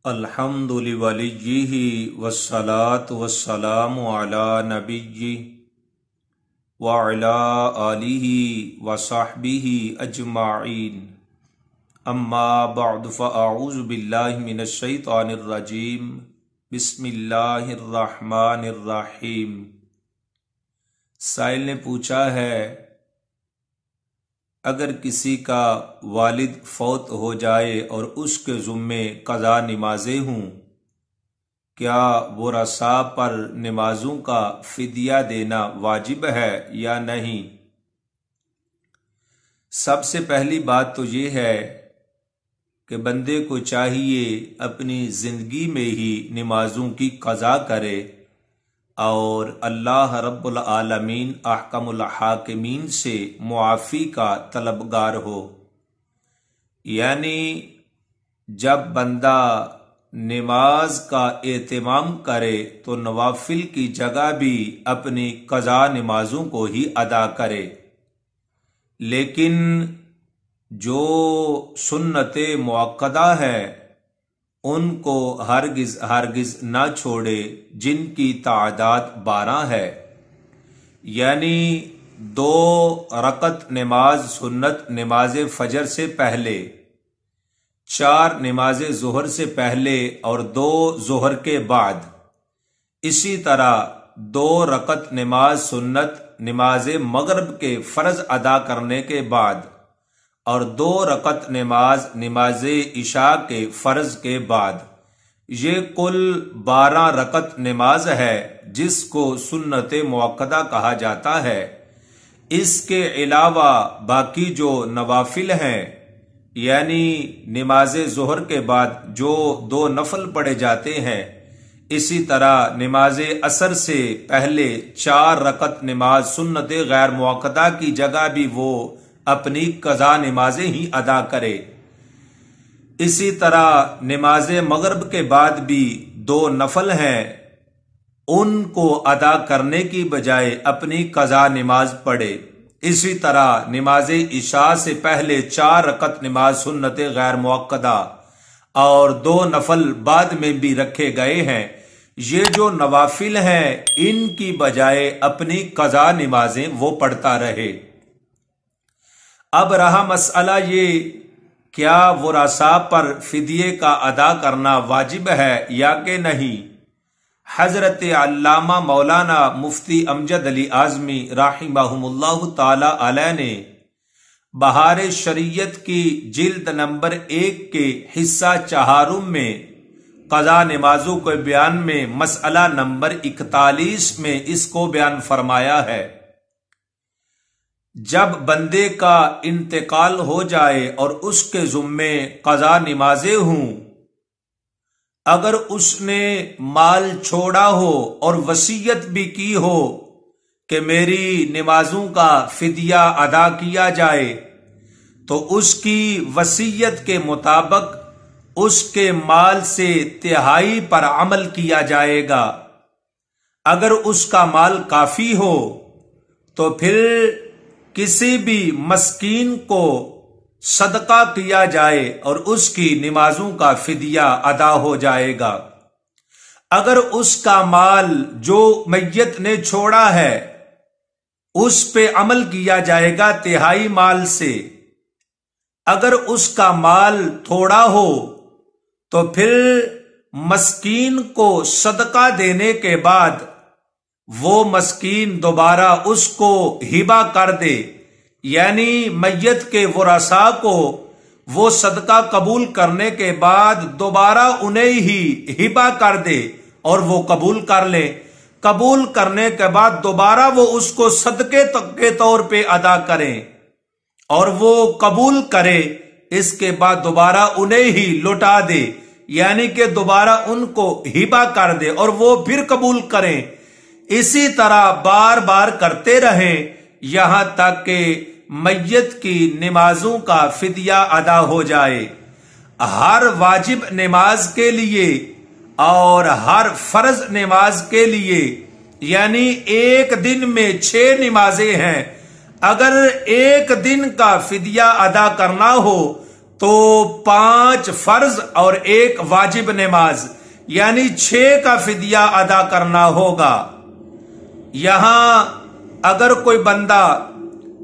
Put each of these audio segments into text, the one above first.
الحمد لولیہ والصلاة والسلام علی نبیہ وعلی آلہ وصحبہ اجمعین اما بعد فاعوذ باللہ من الشیطان الرجیم بسم اللہ الرحمن الرحیم۔ سائل نے پوچھا ہے اگر کسی کا والد فوت ہو جائے اور اس کے ذمے قضا نمازیں ہوں، کیا ورثاء پر نمازوں کا فدیہ دینا واجب ہے یا نہیں؟ سب سے پہلی بات تو یہ ہے کہ بندے کو چاہیے اپنی زندگی میں ہی نمازوں کی قضا کرے اور اللہ رب العالمین احکم الحاکمین سے معافی کا طلبگار ہو۔ یعنی جب بندہ نماز کا اہتمام کرے تو نوافل کی جگہ بھی اپنی قضا نمازوں کو ہی ادا کرے، لیکن جو سنت مؤکدہ ہے ان کو ہرگز نہ چھوڑے، جن کی تعداد 12 ہے، یعنی 2 رکعت نماز سنت نماز فجر سے پہلے، 4 نماز ظہر سے پہلے اور 2 ظہر کے بعد، اسی طرح 2 رکعت نماز سنت نماز مغرب کے فرض ادا کرنے کے بعد اور 2 رکعت نماز عشاء کے فرض کے بعد، یہ کل 12 رکعت نماز ہے جس کو سنت مؤکدہ کہا جاتا ہے۔ اس کے علاوہ باقی جو نوافل ہیں، یعنی نماز ظہر کے بعد جو 2 نفل پڑھے جاتے ہیں، اسی طرح نماز عصر سے پہلے 4 رکعت نماز سنت غیر مؤکدہ کی جگہ بھی وہ اپنی قضا نمازیں ہی ادا کرے۔ اسی طرح نماز مغرب کے بعد بھی 2 نفل ہیں، ان کو ادا کرنے کی بجائے اپنی قضا نماز پڑھے۔ اسی طرح نماز عشاء سے پہلے 4 رکعت نماز سنت غیر مؤکدہ اور 2 نفل بعد میں بھی رکھے گئے ہیں، یہ جو نوافل ہیں ان کی بجائے اپنی قضا نمازیں وہ پڑھتا رہے۔ اب رہا مسئلہ یہ، کیا ورثاء پر فدیے کا ادا کرنا واجب ہے یا کہ نہیں؟ حضرت علامہ مولانا مفتی امجد علی اعظمی رحمہم اللہ تعالی علیہ نے بہار شریعت کی جلد نمبر 1 کے حصہ 4 میں قضا نمازوں کے بیان میں مسئلہ نمبر 41 میں اس کو بیان فرمایا ہے۔ جب بندے کا انتقال ہو جائے اور اس کے ذمے قضا نمازیں ہوں، اگر اس نے مال چھوڑا ہو اور وصیت بھی کی ہو کہ میری نمازوں کا فدیہ ادا کیا جائے، تو اس کی وصیت کے مطابق اس کے مال سے 1/3 پر عمل کیا جائے گا۔ اگر اس کا مال کافی ہو تو پھر کسی بھی مسکین کو صدقہ کیا جائے اور اس کی نمازوں کا فدیہ ادا ہو جائے گا۔ اگر اس کا مال جو میت نے چھوڑا ہے اس پہ عمل کیا جائے گا 1/3 مال سے۔ اگر اس کا مال تھوڑا ہو تو پھر مسکین کو صدقہ دینے کے بعد وہ مسکین دوبارہ اس کو ہبہ کر دے، یعنی میت کے ورثاء کو وہ صدقہ قبول کرنے کے بعد دوبارہ انہیں ہی ہبہ کر دے اور وہ قبول کر لے۔ قبول کرنے کے بعد دوبارہ وہ اس کو صدقے کے طور پہ ادا کریں اور وہ قبول کرے، اس کے بعد دوبارہ انہیں ہی لوٹا دے، یعنی کہ دوبارہ ان کو ہبہ کر دے اور وہ پھر قبول کریں۔ اسی طرح بار بار کرتے رہیں یہاں تک کہ میت کی نمازوں کا فدیہ ادا ہو جائے۔ ہر واجب نماز کے لیے اور ہر فرض نماز کے لیے، یعنی ایک دن میں 6 نمازیں ہیں، اگر ایک دن کا فدیہ ادا کرنا ہو تو 5 فرض اور 1 واجب نماز یعنی 6 کا فدیہ ادا کرنا ہوگا۔ یہاں اگر کوئی بندہ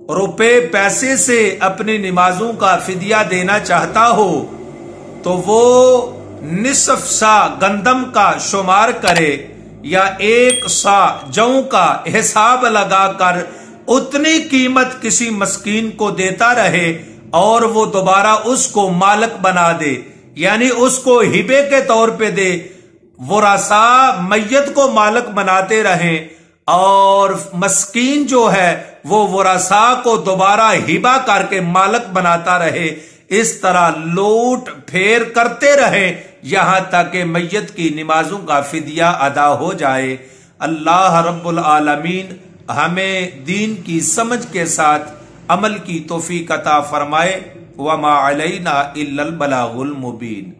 روپے پیسے سے اپنی نمازوں کا فدیہ دینا چاہتا ہو تو وہ نصف سا گندم کا شمار کرے یا 1 سا جو کا حساب لگا کر اتنی قیمت کسی مسکین کو دیتا رہے اور وہ دوبارہ اس کو مالک بنا دے، یعنی اس کو ہبے کے طور پہ دے، ورثاء میت کو مالک بناتے رہیں اور مسکین جو ہے وہ ورثاء کو دوبارہ ہبہ کر کے مالک بناتا رہے۔ اس طرح لوٹ پھیر کرتے رہیں یہاں تک کہ میت کی نمازوں کا فدیہ ادا ہو جائے۔ اللہ رب العالمین ہمیں دین کی سمجھ کے ساتھ عمل کی توفیق عطا فرمائے۔ وما علینا الا البلاغ المبین۔